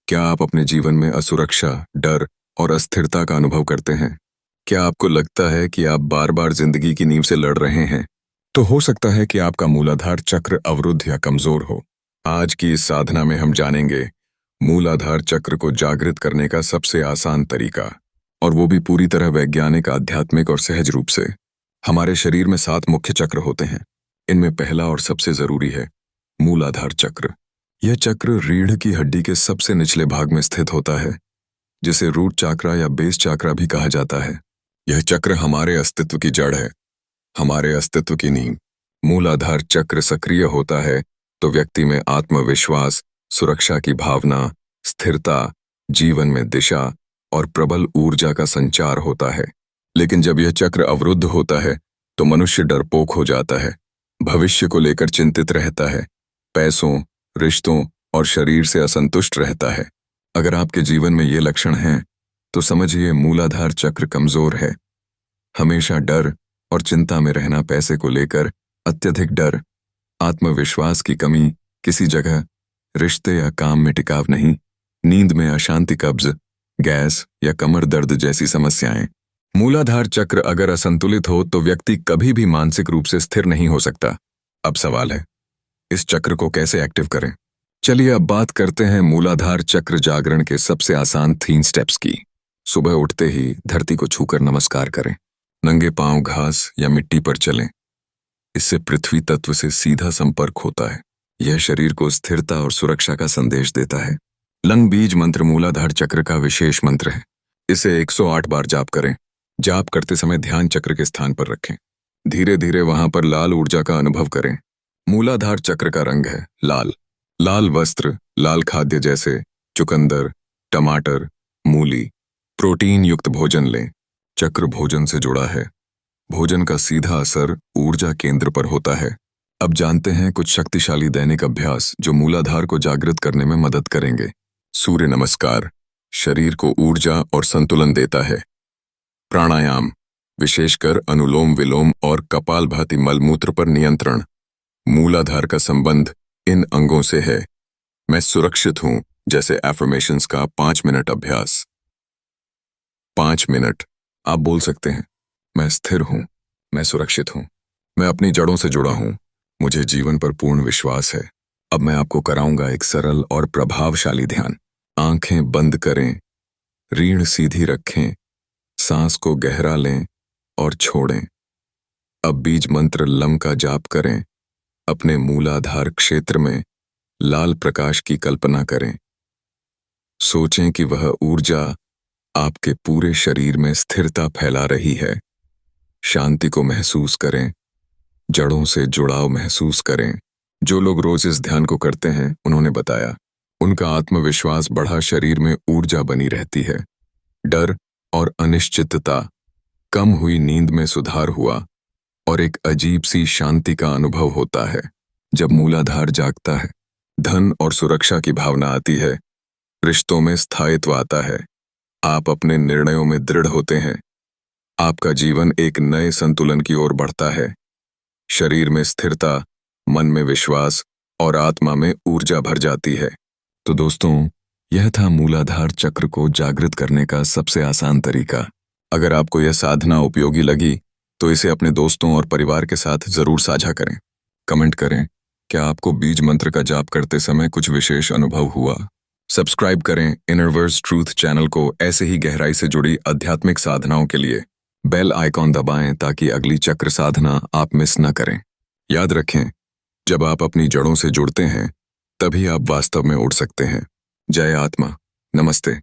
क्या आप अपने जीवन में असुरक्षा, डर और अस्थिरता का अनुभव करते हैं? क्या आपको लगता है कि आप बार बार जिंदगी की नींव से लड़ रहे हैं? तो हो सकता है कि आपका मूलाधार चक्र अवरुद्ध या कमजोर हो। आज की इस साधना में हम जानेंगे मूलाधार चक्र को जागृत करने का सबसे आसान तरीका, और वो भी पूरी तरह वैज्ञानिक, आध्यात्मिक और सहज रूप से। हमारे शरीर में 7 मुख्य चक्र होते हैं। इनमें पहला और सबसे जरूरी है मूलाधार चक्र। यह चक्र रीढ़ की हड्डी के सबसे निचले भाग में स्थित होता है, जिसे रूट चक्रा या बेस चक्रा भी कहा जाता है। यह चक्र हमारे अस्तित्व की जड़ है, हमारे अस्तित्व की नींव। मूलाधार चक्र सक्रिय होता है तो व्यक्ति में आत्मविश्वास, सुरक्षा की भावना, स्थिरता, जीवन में दिशा और प्रबल ऊर्जा का संचार होता है। लेकिन जब यह चक्र अवरुद्ध होता है तो मनुष्य डरपोक हो जाता है, भविष्य को लेकर चिंतित रहता है, पैसों, रिश्तों और शरीर से असंतुष्ट रहता है। अगर आपके जीवन में ये लक्षण हैं तो समझिए मूलाधार चक्र कमजोर है। हमेशा डर और चिंता में रहना, पैसे को लेकर अत्यधिक डर, आत्मविश्वास की कमी, किसी जगह रिश्ते या काम में टिकाव नहीं, नींद में अशांति, कब्ज, गैस या कमर दर्द जैसी समस्याएं। मूलाधार चक्र अगर असंतुलित हो तो व्यक्ति कभी भी मानसिक रूप से स्थिर नहीं हो सकता। अब सवाल है, इस चक्र को कैसे एक्टिव करें? चलिए अब बात करते हैं मूलाधार चक्र जागरण के सबसे आसान 3 स्टेप्स की। सुबह उठते ही धरती को छूकर नमस्कार करें। नंगे पांव घास या मिट्टी पर चलें। इससे पृथ्वी तत्व से सीधा संपर्क होता है। यह शरीर को स्थिरता और सुरक्षा का संदेश देता है। लंग बीज मंत्र मूलाधार चक्र का विशेष मंत्र है। इसे 108 बार जाप करें। जाप करते समय ध्यान चक्र के स्थान पर रखें। धीरे धीरे वहां पर लाल ऊर्जा का अनुभव करें। मूलाधार चक्र का रंग है लाल। लाल वस्त्र, लाल खाद्य जैसे चुकंदर, टमाटर, मूली, प्रोटीन युक्त भोजन लें। चक्र भोजन से जुड़ा है। भोजन का सीधा असर ऊर्जा केंद्र पर होता है। अब जानते हैं कुछ शक्तिशाली दैनिक अभ्यास जो मूलाधार को जागृत करने में मदद करेंगे। सूर्य नमस्कार शरीर को ऊर्जा और संतुलन देता है। प्राणायाम, विशेषकर अनुलोम विलोम और कपालभाति मलमूत्र पर नियंत्रण। मूलाधार का संबंध इन अंगों से है। मैं सुरक्षित हूं जैसे एफर्मेशंस का 5 मिनट अभ्यास। 5 मिनट आप बोल सकते हैं, मैं स्थिर हूं, मैं सुरक्षित हूं, मैं अपनी जड़ों से जुड़ा हूं, मुझे जीवन पर पूर्ण विश्वास है। अब मैं आपको कराऊंगा एक सरल और प्रभावशाली ध्यान। आंखें बंद करें, रीढ़ सीधी रखें, सांस को गहरा लें और छोड़ें। अब बीज मंत्र लम का जाप करें। अपने मूलाधार क्षेत्र में लाल प्रकाश की कल्पना करें। सोचें कि वह ऊर्जा आपके पूरे शरीर में स्थिरता फैला रही है। शांति को महसूस करें, जड़ों से जुड़ाव महसूस करें। जो लोग रोज इस ध्यान को करते हैं उन्होंने बताया उनका आत्मविश्वास बढ़ा, शरीर में ऊर्जा बनी रहती है, डर और अनिश्चितता कम हुई, नींद में सुधार हुआ और एक अजीब सी शांति का अनुभव होता है। जब मूलाधार जागता है, धन और सुरक्षा की भावना आती है, रिश्तों में स्थायित्व आता है, आप अपने निर्णयों में दृढ़ होते हैं, आपका जीवन एक नए संतुलन की ओर बढ़ता है। शरीर में स्थिरता, मन में विश्वास और आत्मा में ऊर्जा भर जाती है। तो दोस्तों, यह था मूलाधार चक्र को जागृत करने का सबसे आसान तरीका। अगर आपको यह साधना उपयोगी लगी तो इसे अपने दोस्तों और परिवार के साथ जरूर साझा करें। कमेंट करें, क्या आपको बीज मंत्र का जाप करते समय कुछ विशेष अनुभव हुआ? सब्सक्राइब करें इनरवर्स ट्रूथ चैनल को ऐसे ही गहराई से जुड़ी आध्यात्मिक साधनाओं के लिए। बेल आइकॉन दबाएं ताकि अगली चक्र साधना आप मिस न करें। याद रखें, जब आप अपनी जड़ों से जुड़ते हैं तभी आप वास्तव में उड़ सकते हैं। जय आत्मा। नमस्ते।